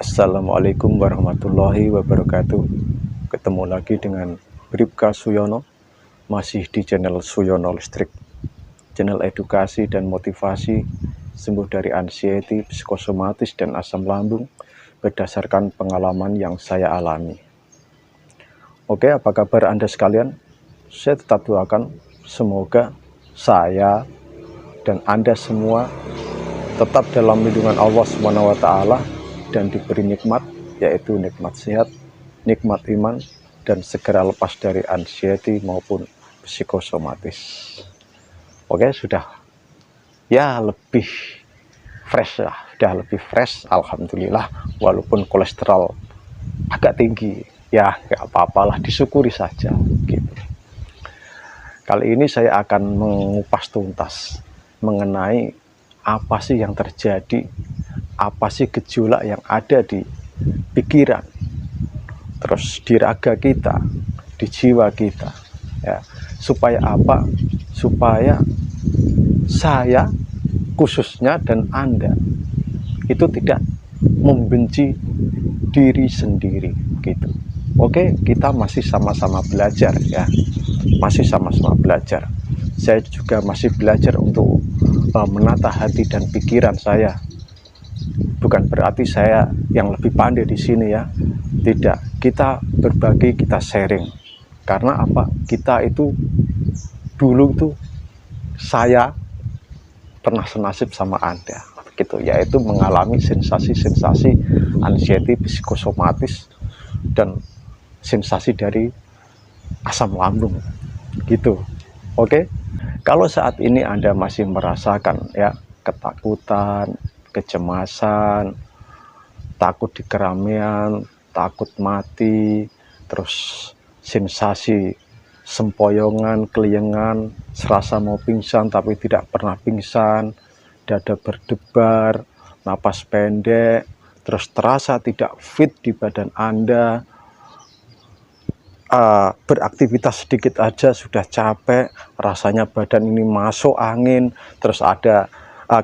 Assalamualaikum warahmatullahi wabarakatuh. Ketemu lagi dengan Bribka Suyono, masih di channel Suyono Listrik, channel edukasi dan motivasi sembuh dari anxiety, psikosomatis, dan asam lambung berdasarkan pengalaman yang saya alami. Oke, apa kabar Anda sekalian? Saya tetap doakan semoga saya dan Anda semua tetap dalam lindungan Allah SWT dan diberi nikmat, yaitu nikmat sehat, nikmat iman, dan segera lepas dari anxiety maupun psikosomatis. Oke, sudah ya lebih fresh lah, sudah lebih fresh, alhamdulillah, walaupun kolesterol agak tinggi, ya nggak apa-apalah, disyukuri saja gitu. Kali ini saya akan mengupas tuntas mengenai apa sih yang terjadi, apa sih gejolak yang ada di pikiran, terus di raga kita, di jiwa kita, ya. Supaya apa? Supaya saya khususnya dan Anda itu tidak membenci diri sendiri gitu. Oke, kita masih sama-sama belajar ya, masih sama-sama belajar. Saya juga masih belajar untuk menata hati dan pikiran saya. Bukan berarti saya yang lebih pandai di sini ya. Tidak, kita berbagi, kita sharing. Karena apa? Kita itu dulu itu saya pernah senasib sama Anda, gitu, yaitu mengalami sensasi-sensasi anxiety, psikosomatis, dan sensasi dari asam lambung, gitu. Oke, kalau saat ini Anda masih merasakan ya ketakutan, kecemasan, takut di keramaian, takut mati, terus sensasi sempoyongan, keliengan, serasa mau pingsan tapi tidak pernah pingsan, dada berdebar, napas pendek, terus terasa tidak fit di badan Anda, beraktivitas sedikit aja sudah capek, rasanya badan ini masuk angin, terus ada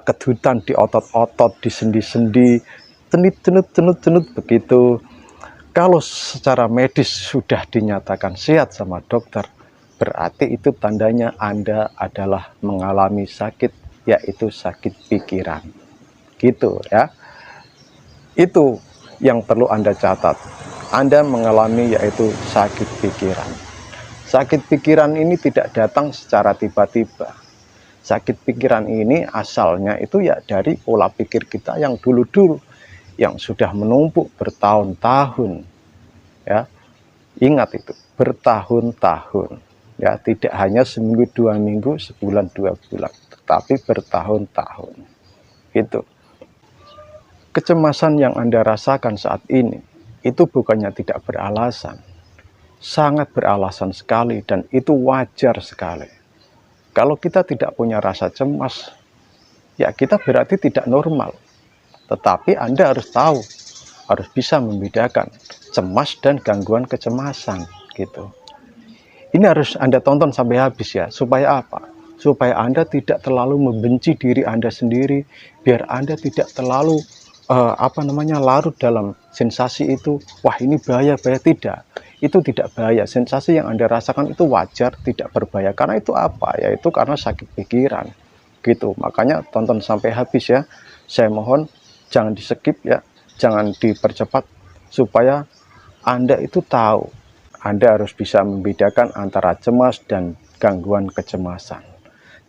kedutan di otot-otot, di sendi-sendi, tenut begitu. Kalau secara medis sudah dinyatakan sehat sama dokter, berarti itu tandanya Anda adalah mengalami sakit, yaitu sakit pikiran, gitu ya. Itu yang perlu Anda catat. Anda mengalami yaitu sakit pikiran. Sakit pikiran ini tidak datang secara tiba-tiba. Sakit pikiran ini asalnya itu ya dari pola pikir kita yang dulu-dulu, yang sudah menumpuk bertahun-tahun. Ya, ingat itu, bertahun-tahun. Ya, tidak hanya seminggu, 2 minggu, sebulan, 2 bulan, tetapi bertahun-tahun. Itu. Kecemasan yang Anda rasakan saat ini itu bukannya tidak beralasan, sangat beralasan sekali, dan itu wajar sekali. Kalau kita tidak punya rasa cemas, ya kita berarti tidak normal. Tetapi Anda harus tahu, harus bisa membedakan cemas dan gangguan kecemasan gitu. Ini harus Anda tonton sampai habis ya, supaya apa? Supaya Anda tidak terlalu membenci diri Anda sendiri, biar Anda tidak terlalu larut dalam sensasi itu. Wah, ini bahaya. Tidak, itu tidak bahaya. Sensasi yang Anda rasakan itu wajar, tidak berbahaya. Karena itu apa? Yaitu karena sakit pikiran gitu. Makanya tonton sampai habis ya. Saya mohon jangan di skip ya, jangan dipercepat, supaya Anda itu tahu. Anda harus bisa membedakan antara cemas dan gangguan kecemasan.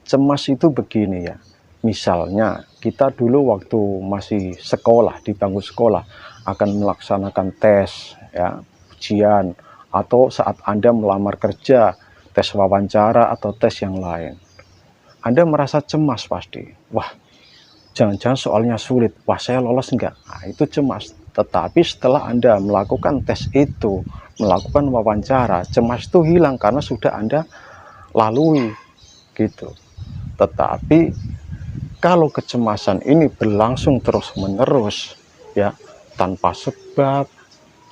Cemas itu begini ya, misalnya kita dulu waktu masih sekolah, di bangku sekolah, akan melaksanakan tes, ya, ujian, atau saat Anda melamar kerja, tes wawancara atau tes yang lain. Anda merasa cemas pasti. Wah, jangan-jangan soalnya sulit. Wah, saya lolos enggak? Nah, itu cemas. Tetapi setelah Anda melakukan tes itu, melakukan wawancara, cemas itu hilang karena sudah Anda lalui, gitu. Tetapi kalau kecemasan ini berlangsung terus-menerus, ya, tanpa sebab,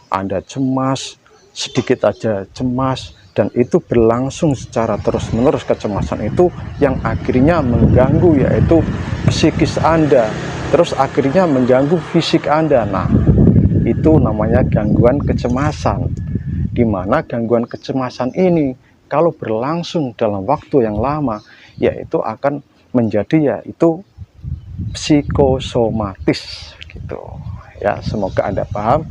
Anda cemas, sedikit aja cemas, dan itu berlangsung secara terus-menerus, kecemasan itu yang akhirnya mengganggu yaitu psikis Anda, terus akhirnya mengganggu fisik Anda. Nah, itu namanya gangguan kecemasan. Di mana gangguan kecemasan ini kalau berlangsung dalam waktu yang lama, yaitu akan menjadi yaitu psikosomatis gitu. Ya, semoga Anda paham.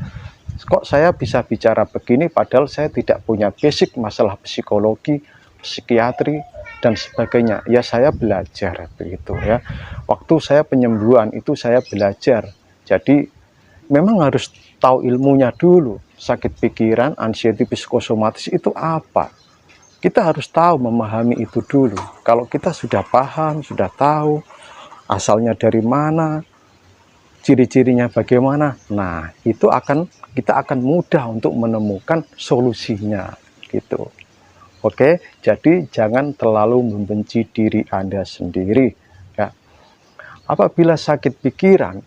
Kok saya bisa bicara begini padahal saya tidak punya basic masalah psikologi, psikiatri dan sebagainya. Ya, saya belajar begitu ya. Waktu saya penyembuhan itu saya belajar. Jadi memang harus tahu ilmunya dulu. Sakit pikiran, anxiety, psikosomatis itu apa? Kita harus tahu, memahami itu dulu. Kalau kita sudah paham, sudah tahu asalnya dari mana, ciri-cirinya bagaimana, nah itu kita akan mudah untuk menemukan solusinya gitu. Oke, jadi jangan terlalu membenci diri Anda sendiri ya. Apabila sakit pikiran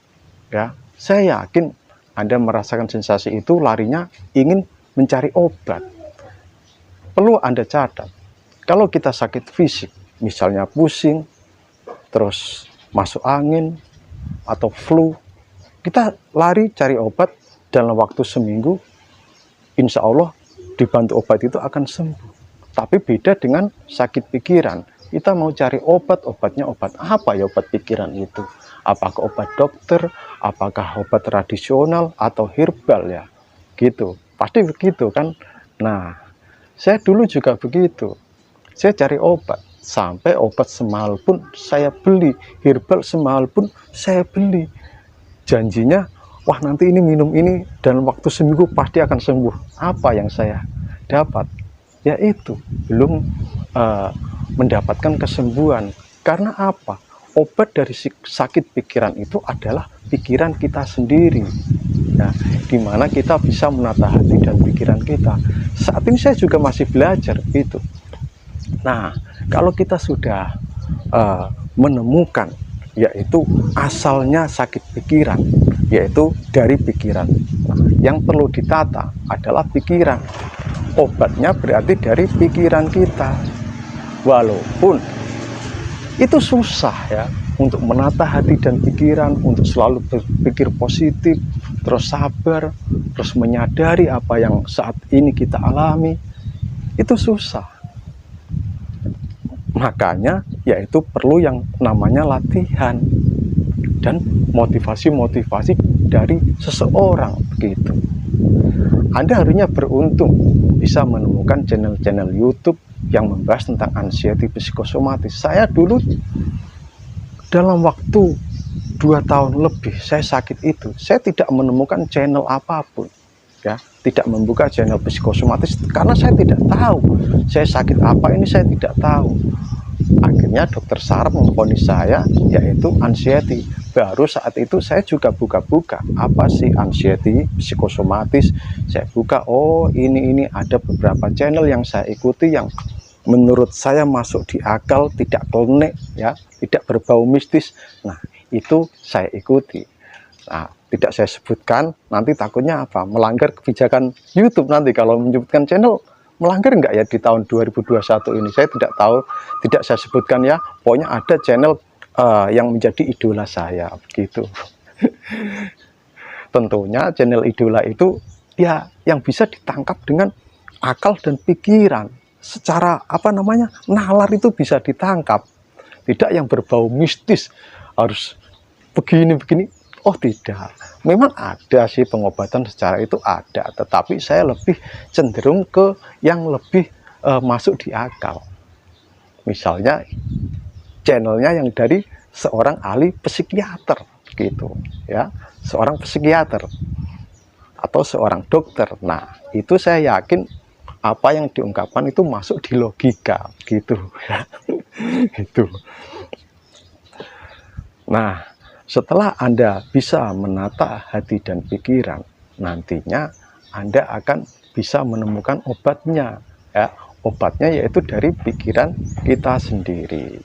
ya, saya yakin Anda merasakan sensasi itu, larinya ingin mencari obat. Perlu Anda catat, kalau kita sakit fisik, misalnya pusing, terus masuk angin, atau flu, kita lari cari obat dalam waktu seminggu, insya Allah dibantu obat itu akan sembuh. Tapi beda dengan sakit pikiran, kita mau cari obat, obatnya obat apa ya obat pikiran itu? Apakah obat dokter, apakah obat tradisional atau herbal ya? Gitu, pasti begitu kan? Nah, saya dulu juga begitu. Saya cari obat, sampai obat semahal pun saya beli, herbal semahal pun saya beli. Janjinya, wah nanti ini minum ini dalam waktu seminggu pasti akan sembuh. Apa yang saya dapat? Yaitu belum mendapatkan kesembuhan. Karena apa? Obat dari sakit pikiran itu adalah pikiran kita sendiri. Nah, dimana kita bisa menata hati dan pikiran kita. Saat ini saya juga masih belajar itu. Nah, kalau kita sudah menemukan yaitu asalnya sakit pikiran, yaitu dari pikiran. Nah, yang perlu ditata adalah pikiran. Obatnya berarti dari pikiran kita. Walaupun itu susah ya, untuk menata hati dan pikiran, untuk selalu berpikir positif, terus sabar, terus menyadari apa yang saat ini kita alami, itu susah. Makanya yaitu perlu yang namanya latihan dan motivasi-motivasi dari seseorang begitu. Anda harusnya beruntung bisa menemukan channel-channel YouTube yang membahas tentang anxiety psikosomatis. Saya dulu dalam waktu 2 tahun lebih saya sakit itu, saya tidak menemukan channel apapun ya, tidak membuka channel psikosomatis karena saya tidak tahu saya sakit apa ini, saya tidak tahu. Akhirnya dokter saraf memvonis saya yaitu anxiety. Baru saat itu saya juga buka-buka apa sih anxiety psikosomatis. Saya buka, oh ini ada beberapa channel yang saya ikuti yang menurut saya masuk di akal, tidak klinik ya, tidak berbau mistis. Nah, itu saya ikuti. Nah, tidak saya sebutkan, nanti takutnya apa? Melanggar kebijakan YouTube nanti kalau menyebutkan channel. Melanggar enggak ya di tahun 2021 ini? Saya tidak tahu, tidak saya sebutkan ya. Pokoknya ada channel yang menjadi idola saya begitu. Tentunya channel idola itu ya yang bisa ditangkap dengan akal dan pikiran. Secara apa namanya? Nalar itu bisa ditangkap. Tidak yang berbau mistis harus begini-begini. Oh tidak, memang ada sih pengobatan secara itu ada, tetapi saya lebih cenderung ke yang lebih masuk di akal. Misalnya channelnya yang dari seorang ahli psikiater gitu ya, seorang psikiater atau seorang dokter. Nah, itu saya yakin apa yang diungkapkan itu masuk di logika gitu ya. Itu. Nah, setelah Anda bisa menata hati dan pikiran, nantinya Anda akan bisa menemukan obatnya ya. Obatnya yaitu dari pikiran kita sendiri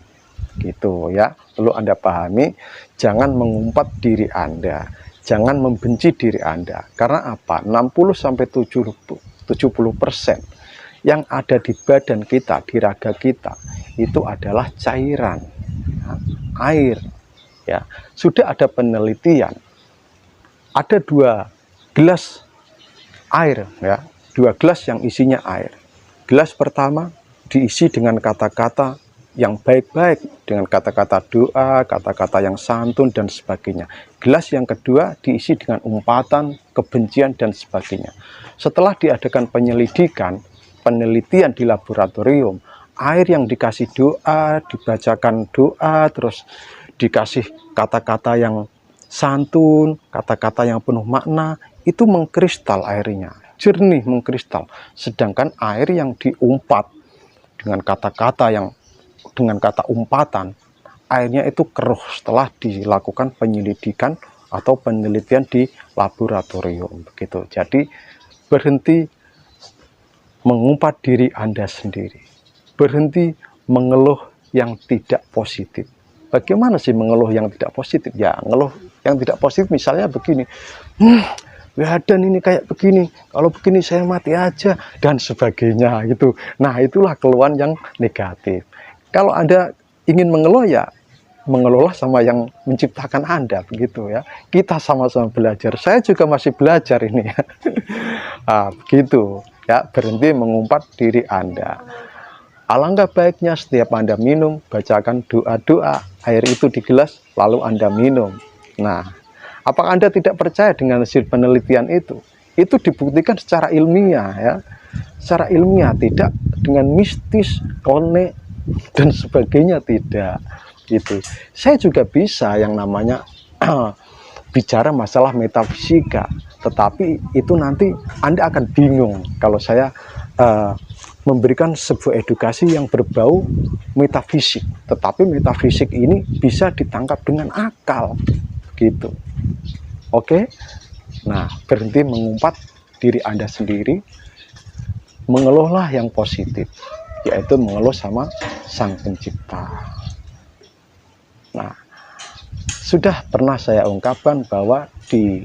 gitu ya. Perlu Anda pahami, jangan mengumpat diri Anda, jangan membenci diri Anda. Karena apa? 60-70% yang ada di badan kita, di raga kita itu adalah cairan ya, air. Ya, sudah ada penelitian, ada 2 gelas air ya, 2 gelas yang isinya air. Gelas pertama diisi dengan kata-kata yang baik-baik, dengan kata-kata doa, kata-kata yang santun dan sebagainya. Gelas yang kedua diisi dengan umpatan, kebencian dan sebagainya. Setelah diadakan penelitian di laboratorium, air yang dikasih doa, dibacakan doa, terus dikasih kata-kata yang santun, kata-kata yang penuh makna, itu mengkristal airnya, jernih mengkristal. Sedangkan air yang diumpat dengan kata umpatan, airnya itu keruh setelah dilakukan penyelidikan atau penelitian di laboratorium begitu. Jadi berhenti mengumpat diri Anda sendiri, berhenti mengeluh yang tidak positif. Bagaimana sih mengeluh yang tidak positif? Ya, ngeluh yang tidak positif misalnya begini, dan ini kayak begini, kalau begini saya mati aja, dan sebagainya gitu. Nah, itulah keluhan yang negatif. Kalau Anda ingin mengeluh, ya mengelola sama yang menciptakan Anda begitu ya. Kita sama-sama belajar. Saya juga masih belajar ini ya. Begitu ya, berhenti mengumpat diri Anda. Alangkah baiknya setiap Anda minum, bacakan doa-doa, air itu di gelas, lalu Anda minum. Nah, apakah Anda tidak percaya dengan hasil penelitian itu? Itu dibuktikan secara ilmiah ya. Secara ilmiah, tidak dengan mistis, konek, dan sebagainya, tidak gitu. Saya juga bisa yang namanya bicara masalah metafisika, tetapi itu nanti Anda akan bingung kalau saya memberikan sebuah edukasi yang berbau metafisik, tetapi metafisik ini bisa ditangkap dengan akal gitu. Oke. Nah, berhenti mengumpat diri Anda sendiri, mengeluhlah yang positif, yaitu mengeluh sama Sang Pencipta. Nah, sudah pernah saya ungkapkan bahwa di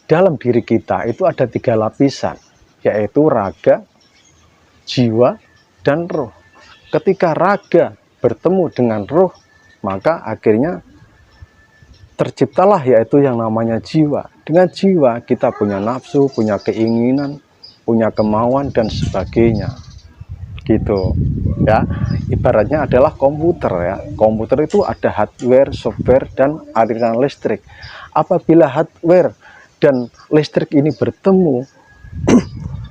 dalam diri kita itu ada 3 lapisan, yaitu raga, jiwa, dan roh. Ketika raga bertemu dengan roh, maka akhirnya terciptalah yaitu yang namanya jiwa. Dengan jiwa kita punya nafsu, punya keinginan, punya kemauan, dan sebagainya. Gitu ya, ibaratnya adalah komputer ya. Komputer itu ada hardware, software, dan aliran listrik. Apabila hardware dan listrik ini bertemu,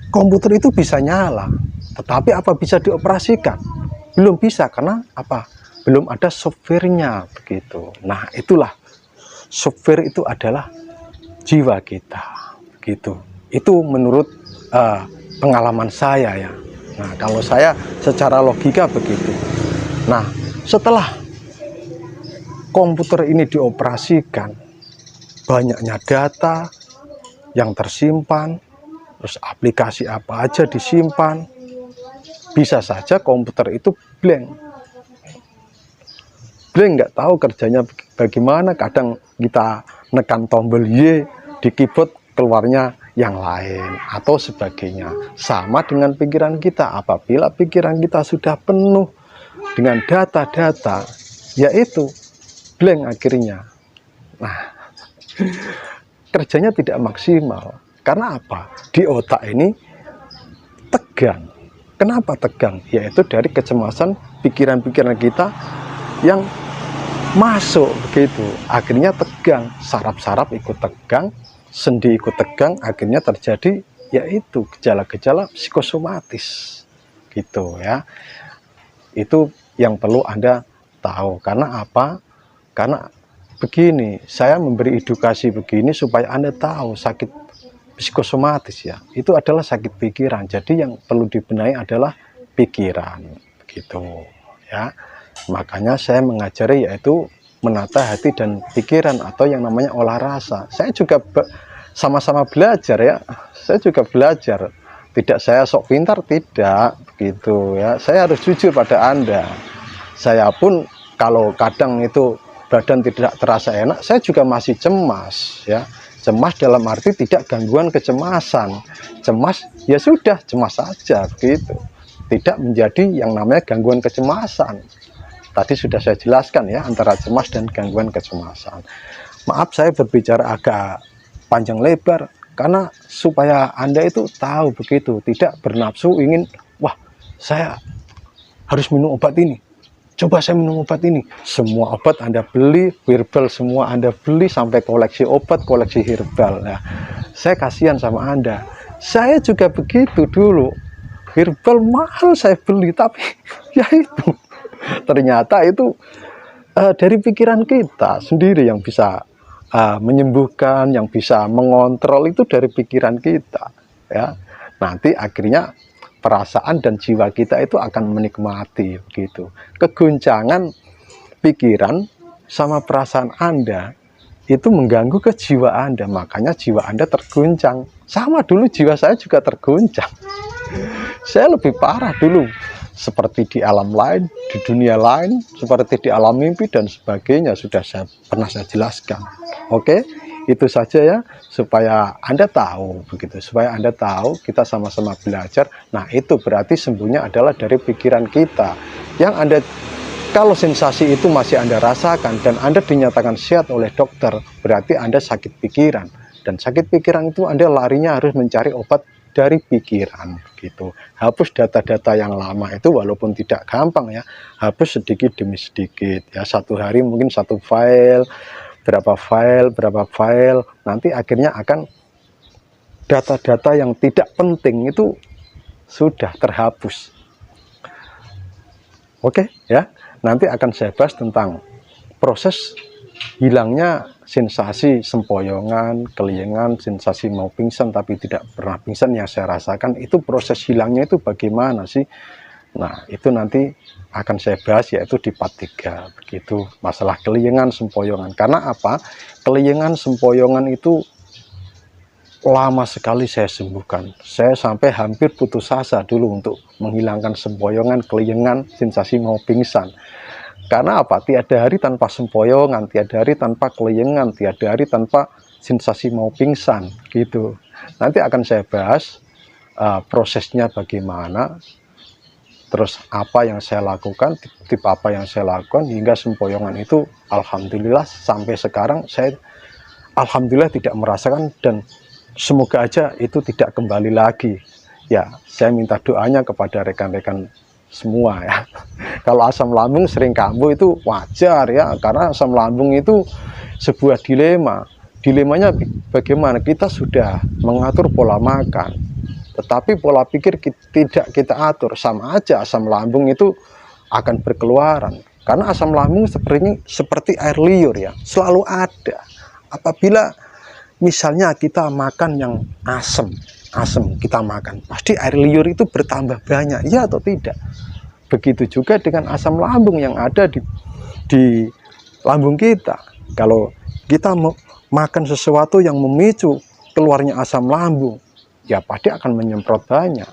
komputer itu bisa nyala, tetapi apa bisa dioperasikan? Belum bisa, karena apa? Belum ada softwarenya begitu. Nah, itulah software itu adalah jiwa kita gitu. Itu menurut pengalaman saya ya. Nah, kalau saya secara logika begitu. Nah, setelah komputer ini dioperasikan, banyaknya data yang tersimpan, terus aplikasi apa aja disimpan, bisa saja komputer itu blank, nggak tahu kerjanya bagaimana. Kadang kita nekan tombol Y di keyboard, keluarnya yang lain atau sebagainya. Sama dengan pikiran kita, apabila pikiran kita sudah penuh dengan data-data, yaitu blank akhirnya. Nah, kerjanya tidak maksimal. Karena apa? Di otak ini tegang. Kenapa tegang? Yaitu dari kecemasan pikiran-pikiran kita yang masuk begitu. Akhirnya tegang, saraf-saraf ikut tegang, sendi ikut tegang, akhirnya terjadi yaitu gejala-gejala psikosomatis gitu ya. Itu yang perlu Anda tahu. Karena apa? Karena begini, saya memberi edukasi begini supaya Anda tahu sakit psikosomatis ya, itu adalah sakit pikiran. Jadi yang perlu dibenahi adalah pikiran gitu ya. Makanya saya mengajari yaitu menata hati dan pikiran atau yang namanya olah rasa. Saya juga sama-sama belajar ya. Saya juga belajar. Tidak saya sok pintar, tidak begitu ya. Saya harus jujur pada Anda. Saya pun kalau kadang itu badan tidak terasa enak, saya juga masih cemas ya. Cemas dalam arti tidak gangguan kecemasan. Cemas ya sudah, cemas saja begitu. Tidak menjadi yang namanya gangguan kecemasan. Tadi sudah saya jelaskan ya, antara cemas dan gangguan kecemasan. Maaf saya berbicara agak panjang lebar, karena supaya Anda itu tahu begitu, tidak bernafsu ingin, wah saya harus minum obat ini, coba saya minum obat ini, semua obat Anda beli, herbal semua Anda beli, sampai koleksi obat, koleksi herbal. Nah, saya kasihan sama Anda, saya juga begitu dulu, herbal mahal saya beli, tapi ya itu ternyata itu dari pikiran kita sendiri yang bisa menyembuhkan, yang bisa mengontrol itu dari pikiran kita, ya. Nanti akhirnya perasaan dan jiwa kita itu akan menikmati begitu. Keguncangan pikiran sama perasaan Anda itu mengganggu ke jiwa Anda, makanya jiwa Anda terguncang. Sama dulu jiwa saya juga terguncang. Saya lebih parah dulu, seperti di alam lain, di dunia lain, seperti di alam mimpi dan sebagainya, sudah pernah saya jelaskan. Oke, itu saja ya, supaya Anda tahu begitu, supaya Anda tahu, kita sama-sama belajar. Nah, itu berarti sembuhnya adalah dari pikiran kita. Yang Anda, kalau sensasi itu masih Anda rasakan dan Anda dinyatakan sehat oleh dokter, berarti Anda sakit pikiran. Dan sakit pikiran itu Anda larinya harus mencari obat dari pikiran gitu. Hapus data-data yang lama itu, walaupun tidak gampang ya, hapus sedikit demi sedikit ya, satu hari mungkin satu file, berapa file, nanti akhirnya akan data-data yang tidak penting itu sudah terhapus. Oke ya, nanti akan saya bahas tentang proses hilangnya sensasi sempoyongan, keliengan, sensasi mau pingsan tapi tidak pernah pingsan yang saya rasakan, itu proses hilangnya itu bagaimana sih? Nah, itu nanti akan saya bahas, yaitu di part 3 begitu, masalah keliengan, sempoyongan. Karena apa? Keliengan, sempoyongan itu lama sekali saya sembuhkan. Saya sampai hampir putus asa dulu untuk menghilangkan sempoyongan, keliengan, sensasi mau pingsan. Karena apa? Tiada hari tanpa sempoyongan, tiada hari tanpa keliengan, tiada hari tanpa sensasi mau pingsan gitu. Nanti akan saya bahas prosesnya bagaimana, terus apa yang saya lakukan, tip apa yang saya lakukan hingga sempoyongan itu alhamdulillah sampai sekarang saya alhamdulillah tidak merasakan, dan semoga aja itu tidak kembali lagi. Ya, saya minta doanya kepada rekan-rekan semua ya. Kalau asam lambung sering kambuh itu wajar ya, karena asam lambung itu sebuah dilema. Dilemanya bagaimana? Kita sudah mengatur pola makan, tetapi pola pikir tidak kita atur, sama aja asam lambung itu akan berkeluaran. Karena asam lambung seperti air liur ya, selalu ada. Apabila misalnya kita makan yang asam kita makan, pasti air liur itu bertambah banyak, ya atau tidak? Begitu juga dengan asam lambung yang ada di lambung kita. Kalau kita makan sesuatu yang memicu keluarnya asam lambung, ya pasti akan menyemprot banyak.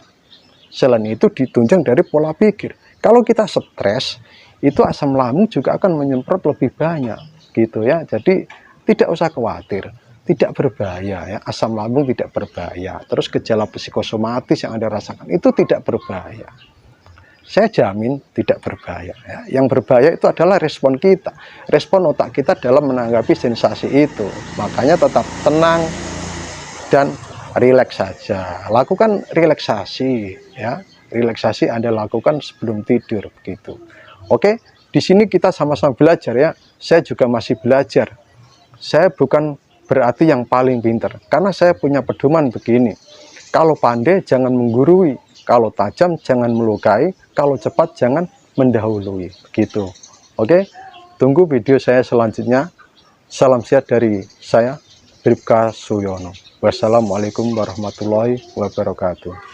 Selain itu ditunjang dari pola pikir. Kalau kita stres, itu asam lambung juga akan menyemprot lebih banyak gitu ya. Jadi tidak usah khawatir, tidak berbahaya ya, asam lambung tidak berbahaya. Terus gejala psikosomatis yang Anda rasakan itu tidak berbahaya, saya jamin tidak berbahaya ya. Yang berbahaya itu adalah respon kita, respon otak kita dalam menanggapi sensasi itu. Makanya tetap tenang dan rileks saja, lakukan relaksasi ya, relaksasi Anda lakukan sebelum tidur begitu. Oke, di sini kita sama-sama belajar ya, saya juga masih belajar. Saya bukan berarti yang paling pintar, karena saya punya pedoman begini: kalau pandai jangan menggurui, kalau tajam jangan melukai, kalau cepat jangan mendahului begitu. Oke, tunggu video saya selanjutnya. Salam sehat dari saya, Bribka Suyono. Wassalamualaikum warahmatullahi wabarakatuh.